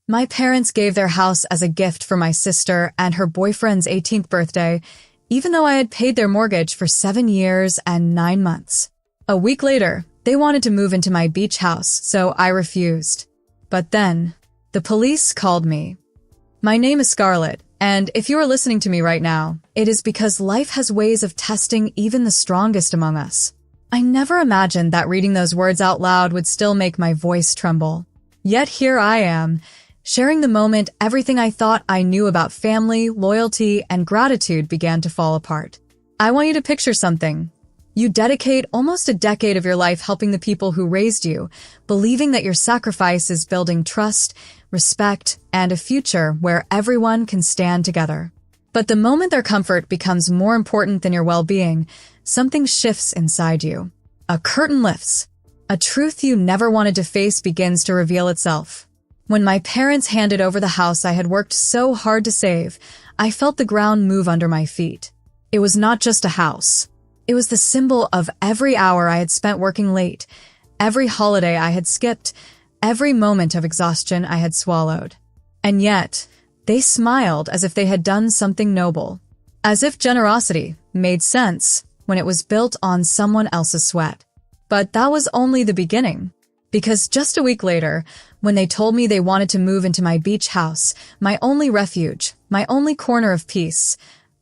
My parents gave their house as a gift for my sister and her boyfriend's 18th birthday, even though I had paid their mortgage for 7 years and 9 months. A week later, they wanted to move into my beach house, so I refused. But then, the police called me. My name is Scarlett, and if you are listening to me right now, it is because life has ways of testing even the strongest among us. I never imagined that reading those words out loud would still make my voice tremble. Yet here I am, sharing the moment everything I thought I knew about family, loyalty, and gratitude began to fall apart. I want you to picture something. You dedicate almost a decade of your life helping the people who raised you, believing that your sacrifice is building trust, respect, and a future where everyone can stand together. But the moment their comfort becomes more important than your well-being, something shifts inside you. A curtain lifts. A truth you never wanted to face begins to reveal itself. When my parents handed over the house I had worked so hard to save, I felt the ground move under my feet. It was not just a house. It was the symbol of every hour I had spent working late, every holiday I had skipped, every moment of exhaustion I had swallowed. And yet, they smiled as if they had done something noble, as if generosity made sense when it was built on someone else's sweat. But that was only the beginning. Because just a week later, when they told me they wanted to move into my beach house, my only refuge, my only corner of peace,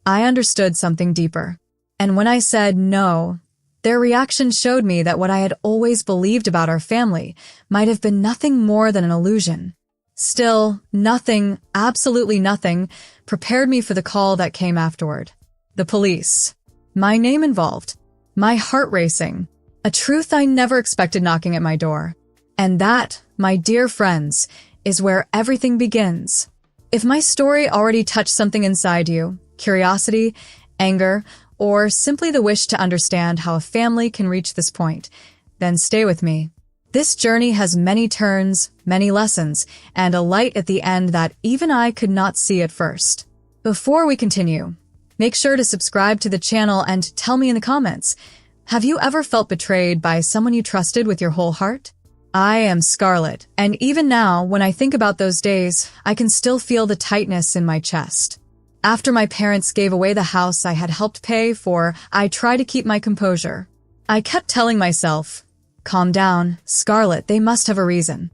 I understood something deeper. And when I said no, their reaction showed me that what I had always believed about our family might have been nothing more than an illusion. Still, nothing, absolutely nothing, prepared me for the call that came afterward. The police. My name involved. My heart racing. A truth I never expected knocking at my door. And that, my dear friends, is where everything begins. If my story already touched something inside you, curiosity, anger, or simply the wish to understand how a family can reach this point, then stay with me. This journey has many turns, many lessons, and a light at the end that even I could not see at first. Before we continue, make sure to subscribe to the channel and tell me in the comments, have you ever felt betrayed by someone you trusted with your whole heart? I am Scarlett, and even now, when I think about those days, I can still feel the tightness in my chest. After my parents gave away the house I had helped pay for, I tried to keep my composure. I kept telling myself, calm down, Scarlett, they must have a reason.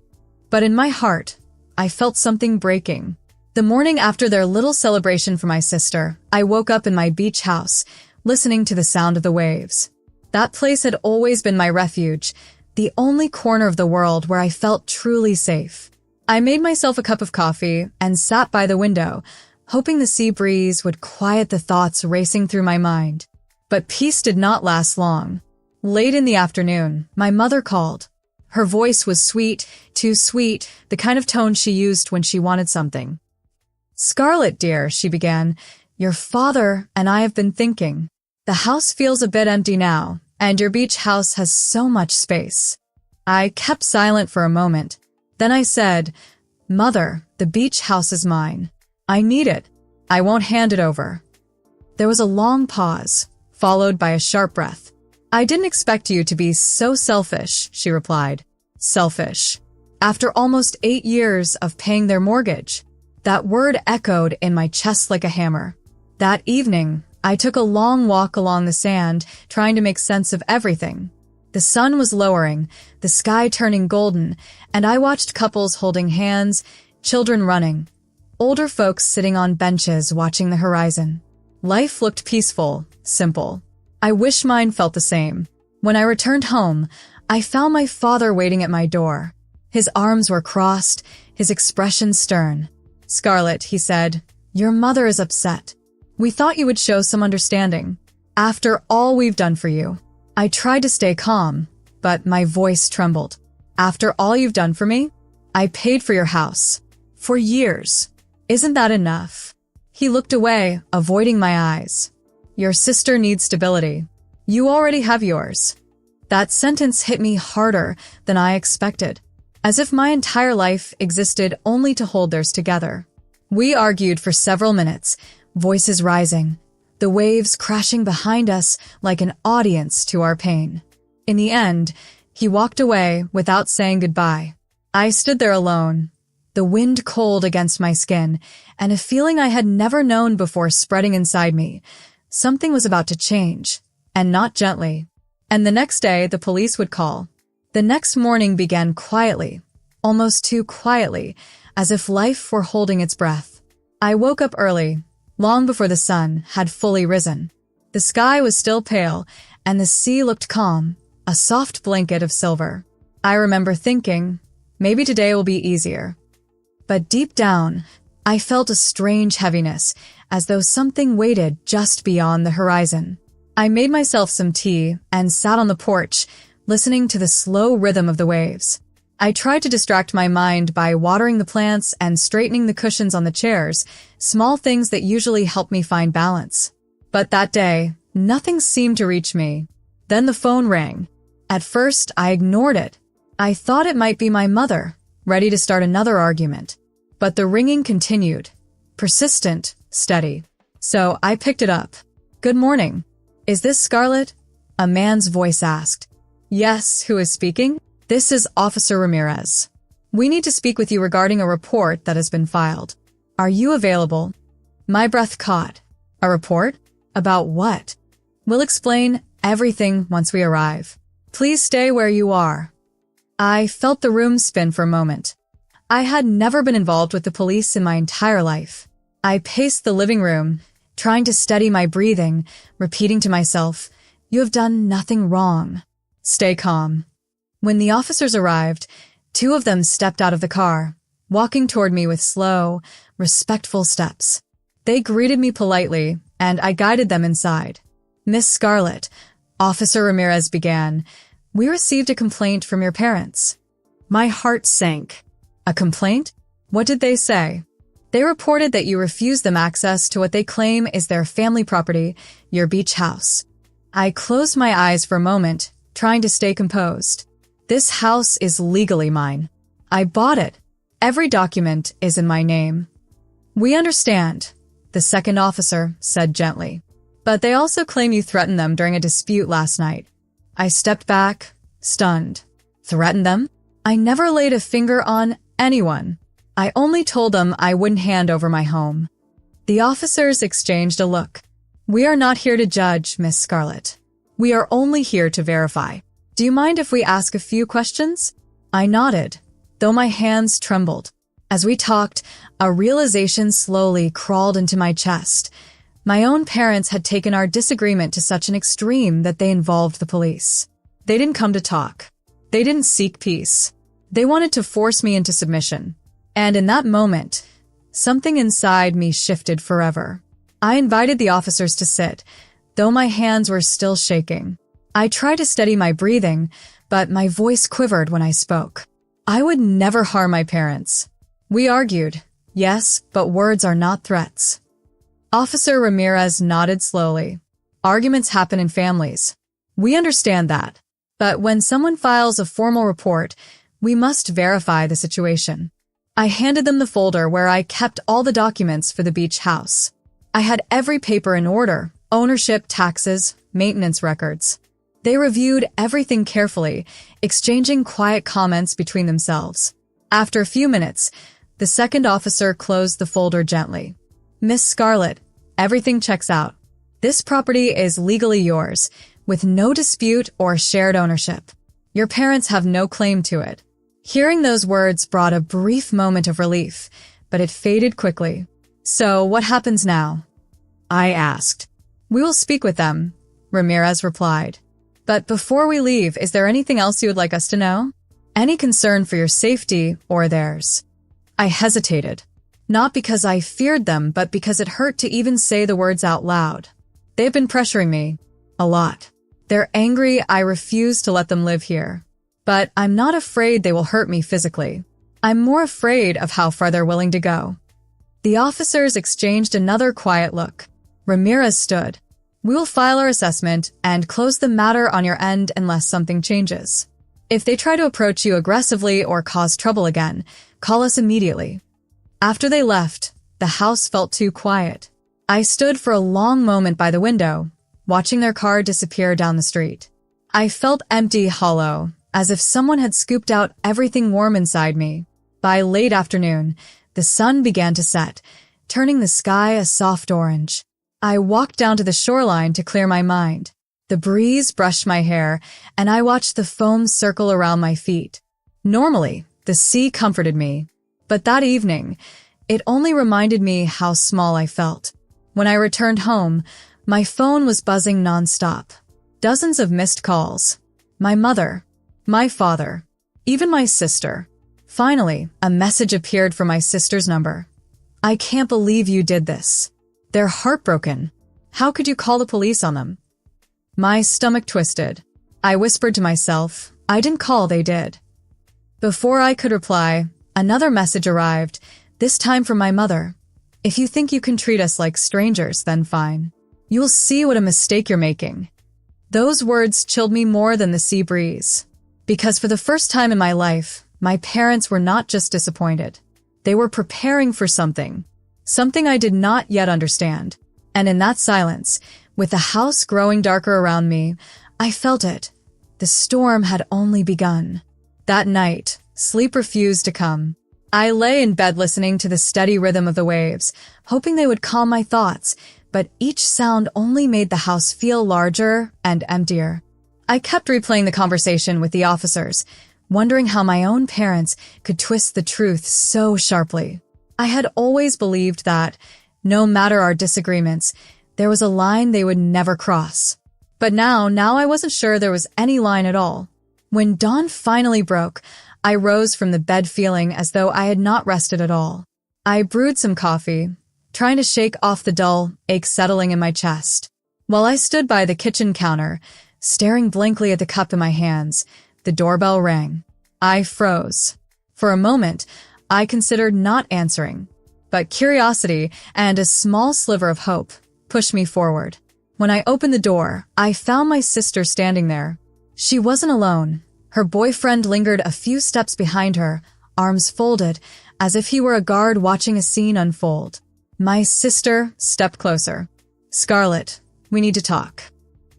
But in my heart, I felt something breaking. The morning after their little celebration for my sister, I woke up in my beach house, listening to the sound of the waves. That place had always been my refuge, the only corner of the world where I felt truly safe. I made myself a cup of coffee and sat by the window, hoping the sea breeze would quiet the thoughts racing through my mind. But peace did not last long. Late in the afternoon, my mother called. Her voice was sweet, too sweet, the kind of tone she used when she wanted something. Scarlett, dear, she began, your father and I have been thinking. The house feels a bit empty now, and your beach house has so much space. I kept silent for a moment. Then I said, Mother, the beach house is mine. I need it. I won't hand it over. There was a long pause, followed by a sharp breath. I didn't expect you to be so selfish, she replied. Selfish. After almost 8 years of paying their mortgage, that word echoed in my chest like a hammer. That evening, I took a long walk along the sand, trying to make sense of everything. The sun was lowering, the sky turning golden, and I watched couples holding hands, children running, older folks sitting on benches watching the horizon. Life looked peaceful, simple. I wish mine felt the same. When I returned home, I found my father waiting at my door. His arms were crossed, his expression stern. Scarlett, he said, your mother is upset. We thought you would show some understanding. After all we've done for you. I tried to stay calm, but my voice trembled. After all you've done for me? I paid for your house. For years. Isn't that enough? He looked away, avoiding my eyes. Your sister needs stability. You already have yours. That sentence hit me harder than I expected, as if my entire life existed only to hold theirs together. We argued for several minutes, voices rising, the waves crashing behind us like an audience to our pain. In the end, he walked away without saying goodbye. I stood there alone, the wind cold against my skin, and a feeling I had never known before spreading inside me. Something was about to change, and not gently. And the next day, the police would call. The next morning began quietly, almost too quietly, as if life were holding its breath. I woke up early, long before the sun had fully risen. The sky was still pale, and the sea looked calm, a soft blanket of silver. I remember thinking, maybe today will be easier. But deep down, I felt a strange heaviness, as though something waited just beyond the horizon. I made myself some tea and sat on the porch, listening to the slow rhythm of the waves. I tried to distract my mind by watering the plants and straightening the cushions on the chairs, small things that usually help me find balance. But that day, nothing seemed to reach me. Then the phone rang. At first, I ignored it. I thought it might be my mother, ready to start another argument. But the ringing continued, persistent, steady. So I picked it up. "Good morning. Is this Scarlett?" A man's voice asked. "Yes, who is speaking?" "This is Officer Ramirez. We need to speak with you regarding a report that has been filed. Are you available?" My breath caught. "A report? About what?" "We'll explain everything once we arrive. Please stay where you are." I felt the room spin for a moment. I had never been involved with the police in my entire life. I paced the living room, trying to steady my breathing, repeating to myself, "You have done nothing wrong. Stay calm." When the officers arrived, two of them stepped out of the car, walking toward me with slow, respectful steps. They greeted me politely, and I guided them inside. "Miss Scarlett," Officer Ramirez began, "we received a complaint from your parents." My heart sank. "A complaint? What did they say?" "They reported that you refused them access to what they claim is their family property, your beach house." I closed my eyes for a moment, trying to stay composed. "This house is legally mine. I bought it. Every document is in my name." "We understand," the second officer said gently. "But they also claim you threatened them during a dispute last night." I stepped back, stunned. "Threatened them? I never laid a finger on anyone. I only told them I wouldn't hand over my home." The officers exchanged a look. "We are not here to judge, Miss Scarlett. We are only here to verify. Do you mind if we ask a few questions?" I nodded, though my hands trembled. As we talked, a realization slowly crawled into my chest. My own parents had taken our disagreement to such an extreme that they involved the police. They didn't come to talk. They didn't seek peace. They wanted to force me into submission. And in that moment, something inside me shifted forever. I invited the officers to sit, though my hands were still shaking. I tried to steady my breathing, but my voice quivered when I spoke. I would never harm my parents. We argued, yes, but words are not threats. Officer Ramirez nodded slowly. Arguments happen in families. We understand that. But when someone files a formal report, we must verify the situation. I handed them the folder where I kept all the documents for the beach house. I had every paper in order: ownership, taxes, maintenance records. They reviewed everything carefully, exchanging quiet comments between themselves. After a few minutes, the second officer closed the folder gently. "Miss Scarlett, everything checks out. This property is legally yours, with no dispute or shared ownership. Your parents have no claim to it." Hearing those words brought a brief moment of relief, but it faded quickly. "So what happens now?" I asked. "We will speak with them," Ramirez replied. "But before we leave, is there anything else you would like us to know? Any concern for your safety or theirs?" I hesitated, not because I feared them, but because it hurt to even say the words out loud. They've been pressuring me. A lot. They're angry I refuse to let them live here. But I'm not afraid they will hurt me physically. I'm more afraid of how far they're willing to go. The officers exchanged another quiet look. Ramirez stood. "We will file our assessment and close the matter on your end unless something changes. If they try to approach you aggressively or cause trouble again, call us immediately." After they left, the house felt too quiet. I stood for a long moment by the window, watching their car disappear down the street. I felt empty, hollow, as if someone had scooped out everything warm inside me. By late afternoon, the sun began to set, turning the sky a soft orange. I walked down to the shoreline to clear my mind. The breeze brushed my hair, and I watched the foam circle around my feet. Normally, the sea comforted me, but that evening, it only reminded me how small I felt. When I returned home, my phone was buzzing nonstop. Dozens of missed calls. My mother, my father, even my sister. Finally, a message appeared from my sister's number. "I can't believe you did this. They're heartbroken. How could you call the police on them?" My stomach twisted. I whispered to myself, "I didn't call, they did." Before I could reply, another message arrived, this time from my mother. "If you think you can treat us like strangers, then fine. You'll see what a mistake you're making." Those words chilled me more than the sea breeze. Because for the first time in my life, my parents were not just disappointed. They were preparing for something I did not yet understand. And in that silence, with the house growing darker around me, I felt it. The storm had only begun. That night, sleep refused to come. I lay in bed listening to the steady rhythm of the waves, hoping they would calm my thoughts, but each sound only made the house feel larger and emptier. I kept replaying the conversation with the officers, wondering how my own parents could twist the truth so sharply. I had always believed that, no matter our disagreements, there was a line they would never cross. But now I wasn't sure there was any line at all. When dawn finally broke, I rose from the bed feeling as though I had not rested at all. I brewed some coffee, trying to shake off the dull ache settling in my chest. While I stood by the kitchen counter, staring blankly at the cup in my hands, the doorbell rang. I froze. For a moment, I considered not answering, but curiosity and a small sliver of hope pushed me forward. When I opened the door, I found my sister standing there. She wasn't alone. Her boyfriend lingered a few steps behind her, arms folded, as if he were a guard watching a scene unfold. My sister stepped closer. "Scarlett, we need to talk."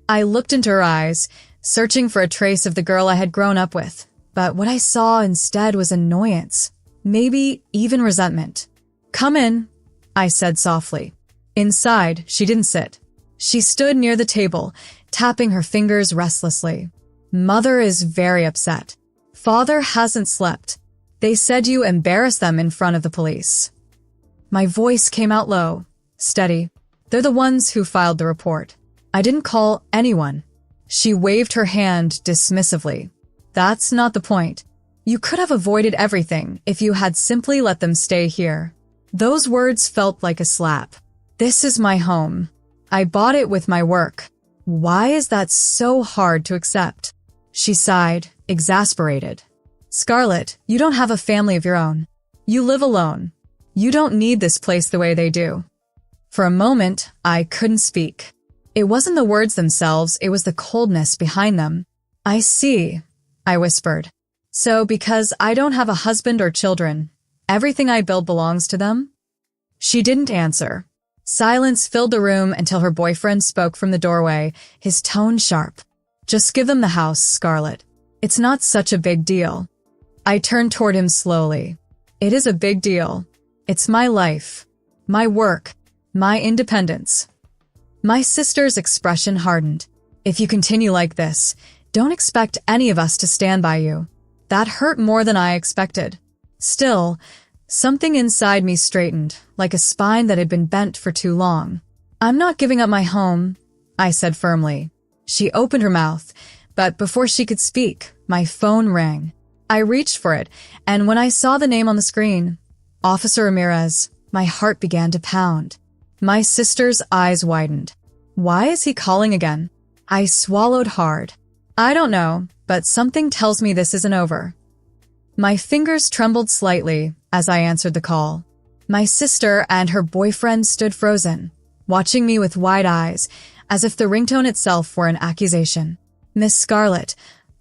I looked into her eyes, searching for a trace of the girl I had grown up with, but what I saw instead was annoyance, maybe even resentment. "Come in," I said softly. Inside, she didn't sit. She stood near the table, tapping her fingers restlessly. "Mother is very upset. Father hasn't slept. They said you embarrassed them in front of the police." My voice came out low, steady. "They're the ones who filed the report. I didn't call anyone." She waved her hand dismissively. "That's not the point. You could have avoided everything if you had simply let them stay here." Those words felt like a slap. This is my home. I bought it with my work. Why is that so hard to accept? She sighed, exasperated. "Scarlett, you don't have a family of your own. You live alone. You don't need this place the way they do." For a moment, I couldn't speak. It wasn't the words themselves, it was the coldness behind them. "I see," I whispered. "So because I don't have a husband or children, everything I build belongs to them?" She didn't answer. Silence filled the room until her boyfriend spoke from the doorway, his tone sharp. "Just give them the house, Scarlett. It's not such a big deal." I turned toward him slowly. "It is a big deal. It's my life, my work, my independence." My sister's expression hardened. "If you continue like this, don't expect any of us to stand by you." That hurt more than I expected. Still, something inside me straightened, like a spine that had been bent for too long. "I'm not giving up my home," I said firmly. She opened her mouth, but before she could speak, my phone rang. I reached for it, and when I saw the name on the screen, Officer Ramirez, my heart began to pound. My sister's eyes widened. Why is he calling again? I swallowed hard. I don't know, but something tells me this isn't over. My fingers trembled slightly as I answered the call. My sister and her boyfriend stood frozen, watching me with wide eyes, as if the ringtone itself were an accusation. "Miss Scarlett,"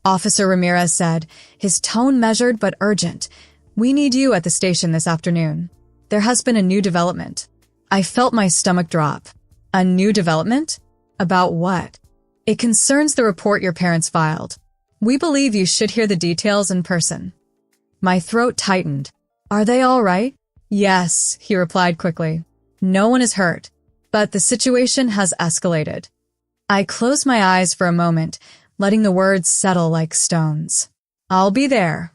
Officer Ramirez said, his tone measured but urgent. "We need you at the station this afternoon. There has been a new development." I felt my stomach drop. A new development? About what? "It concerns the report your parents filed. We believe you should hear the details in person." My throat tightened. Are they all right? Yes, he replied quickly. No one is hurt, but the situation has escalated. I closed my eyes for a moment, letting the words settle like stones. I'll be there.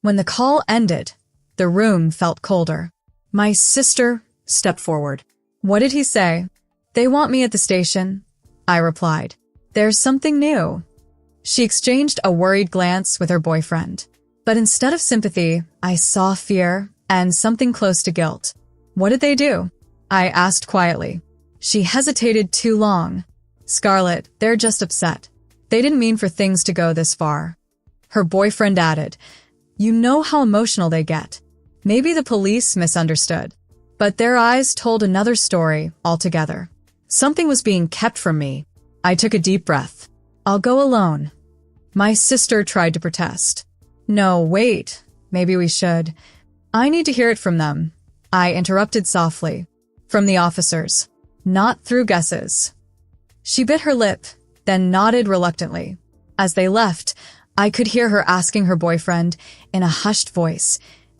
When the call ended, the room felt colder. My sister stepped forward. What did he say? They want me at the station, I replied. There's something new. She exchanged a worried glance with her boyfriend. But instead of sympathy, I saw fear and something close to guilt. What did they do? I asked quietly. She hesitated too long. Scarlett, they're just upset. They didn't mean for things to go this far. Her boyfriend added, You know how emotional they get. Maybe the police misunderstood. But their eyes told another story altogether. Something was being kept from me. I took a deep breath. I'll go alone. My sister tried to protest. No, wait. Maybe we should. I need to hear it from them. I interrupted softly. From the officers. Not through guesses. She bit her lip, then nodded reluctantly. As they left, I could hear her asking her boyfriend in a hushed voice,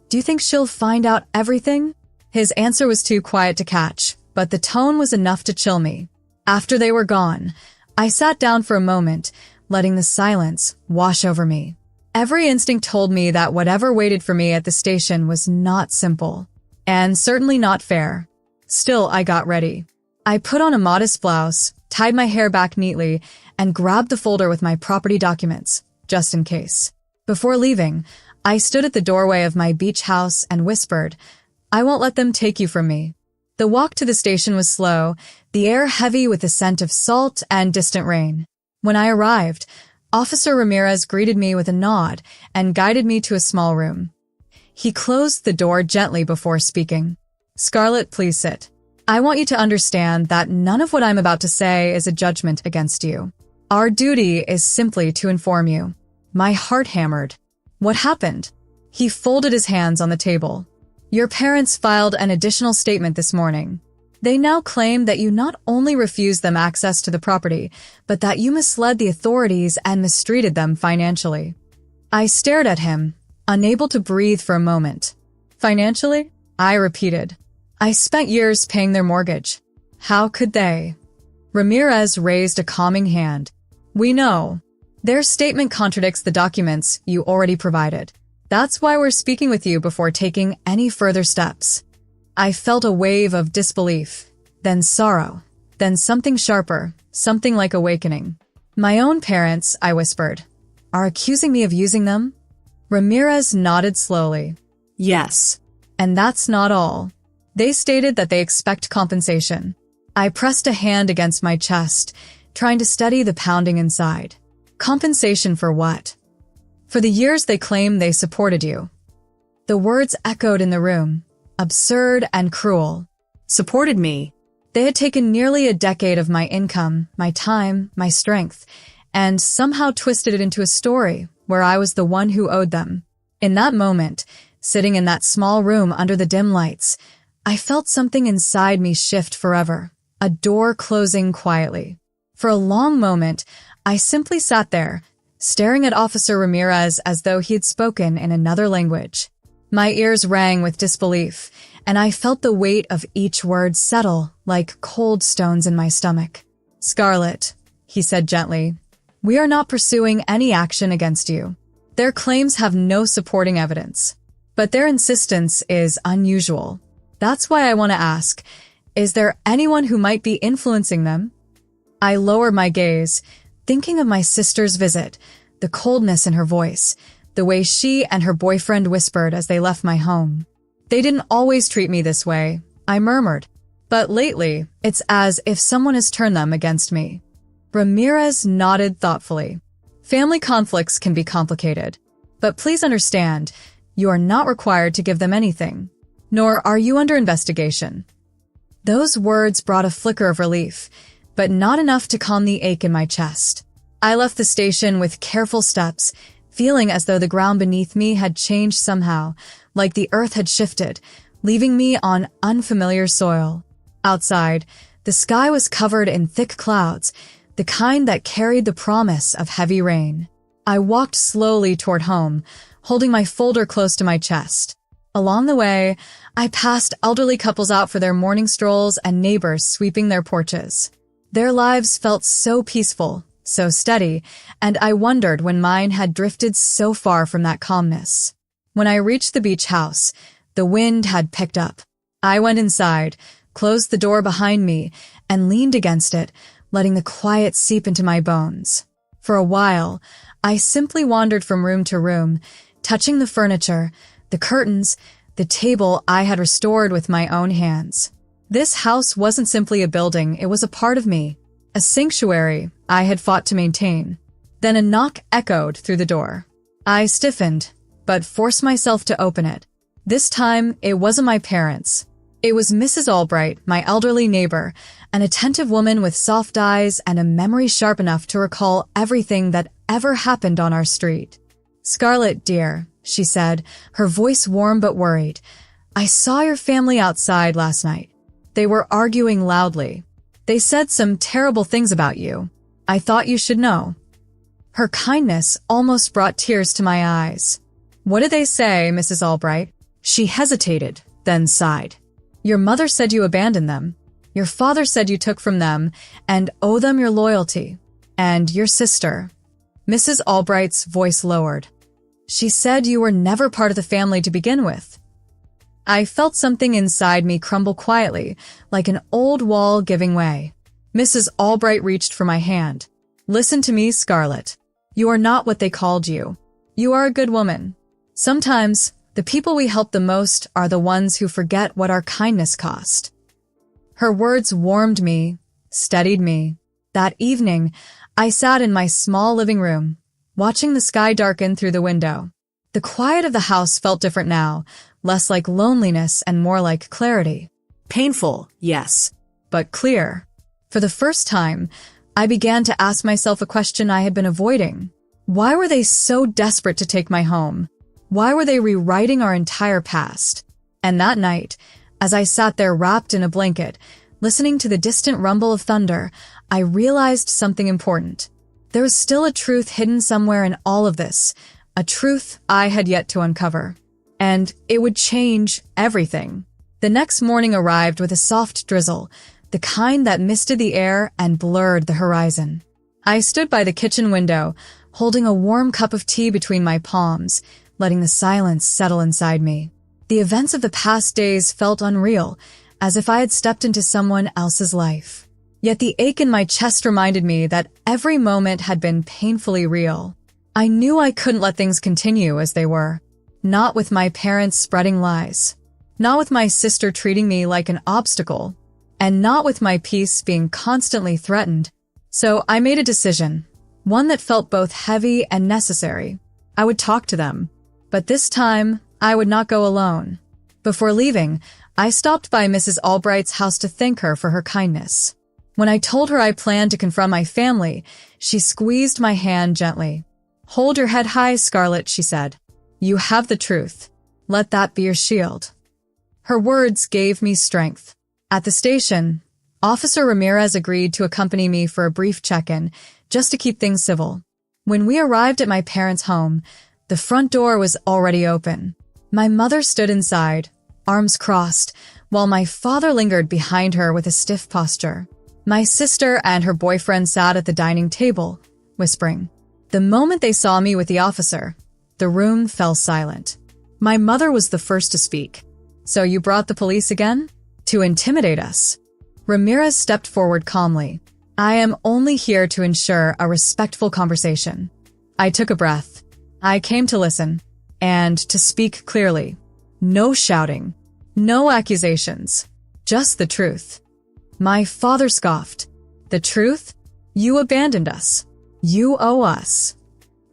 Do you think she'll find out everything? His answer was too quiet to catch, but the tone was enough to chill me. After they were gone, I sat down for a moment, letting the silence wash over me. Every instinct told me that whatever waited for me at the station was not simple, and certainly not fair. Still, I got ready. I put on a modest blouse, tied my hair back neatly, and grabbed the folder with my property documents, just in case. Before leaving, I stood at the doorway of my beach house and whispered, I won't let them take you from me. The walk to the station was slow, the air heavy with the scent of salt and distant rain. When I arrived, Officer Ramirez greeted me with a nod and guided me to a small room. He closed the door gently before speaking. Scarlett, please sit. I want you to understand that none of what I'm about to say is a judgment against you. Our duty is simply to inform you. My heart hammered. What happened? He folded his hands on the table. Your parents filed an additional statement this morning. They now claim that you not only refused them access to the property, but that you misled the authorities and mistreated them financially. I stared at him, unable to breathe for a moment. Financially? I repeated. I spent years paying their mortgage. How could they? Ramirez raised a calming hand. We know. Their statement contradicts the documents you already provided. That's why we're speaking with you before taking any further steps. I felt a wave of disbelief, then sorrow, then something sharper, something like awakening. My own parents, I whispered, are accusing me of using them? Ramirez nodded slowly. Yes. And that's not all. They stated that they expect compensation. I pressed a hand against my chest, trying to steady the pounding inside. Compensation for what? For the years they claim they supported you. The words echoed in the room, absurd and cruel. Supported me. They had taken nearly a decade of my income, my time, my strength, and somehow twisted it into a story where I was the one who owed them. In that moment, sitting in that small room under the dim lights, I felt something inside me shift forever, a door closing quietly. For a long moment, I simply sat there, staring at Officer Ramirez as though he had spoken in another language. My ears rang with disbelief, and I felt the weight of each word settle like cold stones in my stomach. Scarlett, he said gently, we are not pursuing any action against you. Their claims have no supporting evidence, but their insistence is unusual. That's why I want to ask, is there anyone who might be influencing them? I lowered my gaze, thinking of my sister's visit, the coldness in her voice, the way she and her boyfriend whispered as they left my home. They didn't always treat me this way, I murmured. But lately, it's as if someone has turned them against me. Ramirez nodded thoughtfully. Family conflicts can be complicated, but please understand, you are not required to give them anything, nor are you under investigation. Those words brought a flicker of relief, but not enough to calm the ache in my chest. I left the station with careful steps, feeling as though the ground beneath me had changed somehow, like the earth had shifted, leaving me on unfamiliar soil. Outside, the sky was covered in thick clouds, the kind that carried the promise of heavy rain. I walked slowly toward home, holding my folder close to my chest. Along the way, I passed elderly couples out for their morning strolls and neighbors sweeping their porches. Their lives felt so peaceful, so steady, and I wondered when mine had drifted so far from that calmness. When I reached the beach house, the wind had picked up. I went inside, closed the door behind me, and leaned against it, letting the quiet seep into my bones. For a while, I simply wandered from room to room, touching the furniture, the curtains, the table I had restored with my own hands. This house wasn't simply a building, it was a part of me, a sanctuary I had fought to maintain. Then a knock echoed through the door. I stiffened, but forced myself to open it. This time, it wasn't my parents. It was Mrs. Albright, my elderly neighbor, an attentive woman with soft eyes and a memory sharp enough to recall everything that ever happened on our street. "Scarlett, dear," she said, her voice warm but worried. "I saw your family outside last night. They were arguing loudly. They said some terrible things about you. I thought you should know." Her kindness almost brought tears to my eyes. "What did they say, Mrs. Albright?" She hesitated, then sighed. "Your mother said you abandoned them. Your father said you took from them and owe them your loyalty. And your sister." Mrs. Albright's voice lowered. "She said you were never part of the family to begin with." I felt something inside me crumble quietly, like an old wall giving way. Mrs. Albright reached for my hand. "Listen to me, Scarlett. You are not what they called you. You are a good woman. Sometimes, the people we help the most are the ones who forget what our kindness cost." Her words warmed me, steadied me. That evening, I sat in my small living room, watching the sky darken through the window. The quiet of the house felt different now, less like loneliness and more like clarity. Painful, yes, but clear. For the first time, I began to ask myself a question I had been avoiding. Why were they so desperate to take my home? Why were they rewriting our entire past? And that night, as I sat there wrapped in a blanket, listening to the distant rumble of thunder, I realized something important. There was still a truth hidden somewhere in all of this, a truth I had yet to uncover. And it would change everything. The next morning arrived with a soft drizzle, the kind that misted the air and blurred the horizon. I stood by the kitchen window, holding a warm cup of tea between my palms, letting the silence settle inside me. The events of the past days felt unreal, as if I had stepped into someone else's life. Yet the ache in my chest reminded me that every moment had been painfully real. I knew I couldn't let things continue as they were. Not with my parents spreading lies. Not with my sister treating me like an obstacle. And not with my peace being constantly threatened. So I made a decision, one that felt both heavy and necessary. I would talk to them. But this time, I would not go alone. Before leaving, I stopped by Mrs. Albright's house to thank her for her kindness. When I told her I planned to confront my family, she squeezed my hand gently. "Hold your head high, Scarlett," she said. "You have the truth. Let that be your shield." Her words gave me strength. At the station, Officer Ramirez agreed to accompany me for a brief check-in, just to keep things civil. When we arrived at my parents' home, the front door was already open. My mother stood inside, arms crossed, while my father lingered behind her with a stiff posture. My sister and her boyfriend sat at the dining table, whispering. The moment they saw me with the officer, the room fell silent. My mother was the first to speak. "So you brought the police again? To intimidate us?" Ramirez stepped forward calmly. "I am only here to ensure a respectful conversation." I took a breath. I came to listen, and to speak clearly. No shouting, no accusations, just the truth. My father scoffed. "The truth? You abandoned us. You owe us."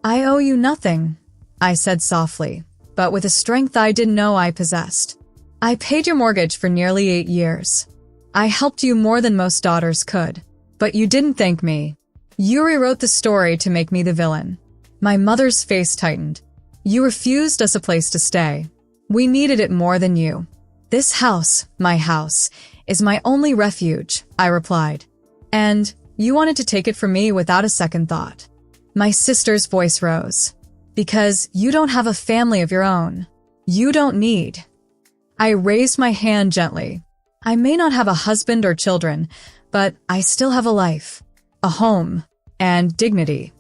"I owe you nothing," I said softly, but with a strength I didn't know I possessed. "I paid your mortgage for nearly 8 years. I helped you more than most daughters could, but you didn't thank me. You rewrote the story to make me the villain." My mother's face tightened. "You refused us a place to stay. We needed it more than you." "This house, my house, is my only refuge," I replied. "And you wanted to take it from me without a second thought." My sister's voice rose. "Because you don't have a family of your own. You don't need. I raised my hand gently. I may not have a husband or children, but I still have a life, a home, and dignity.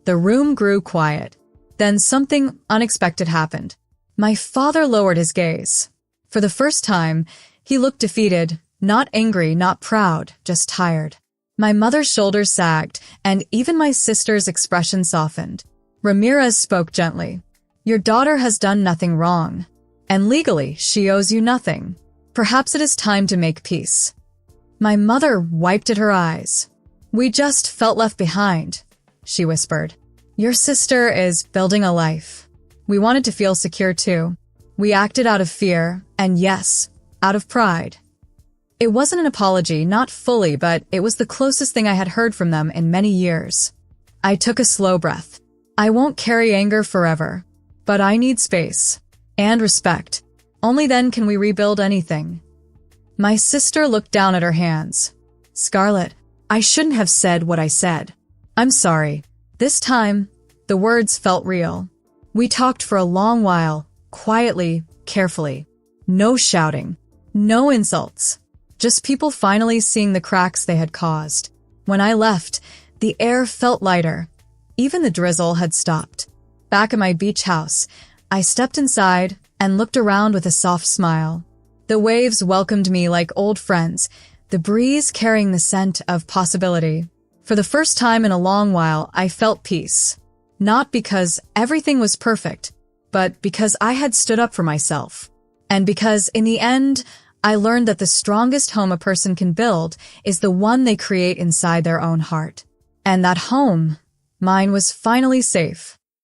The room grew quiet. Then something unexpected happened. My father lowered his gaze. For the first time, he looked defeated, not angry, not proud, just tired. My mother's shoulders sagged, and even my sister's expression softened. Ramirez spoke gently. Your daughter has done nothing wrong, and legally she owes you nothing. Perhaps it is time to make peace. My mother wiped at her eyes. We just felt left behind, she whispered. Your sister is building a life. We wanted to feel secure too. We acted out of fear, and yes, out of pride. It wasn't an apology, not fully, but it was the closest thing I had heard from them in many years. I took a slow breath. I won't carry anger forever, but I need space and respect. Only then can we rebuild anything. My sister looked down at her hands. Scarlett, I shouldn't have said what I said. I'm sorry. This time, the words felt real. We talked for a long while, quietly, carefully. No shouting, no insults. Just people finally seeing the cracks they had caused. When I left, the air felt lighter. Even the drizzle had stopped. Back at my beach house, I stepped inside and looked around with a soft smile. The waves welcomed me like old friends, the breeze carrying the scent of possibility. For the first time in a long while, I felt peace. Not because everything was perfect, but because I had stood up for myself. And because, in the end, I learned that the strongest home a person can build is the one they create inside their own heart. And that home, mine, was finally safe.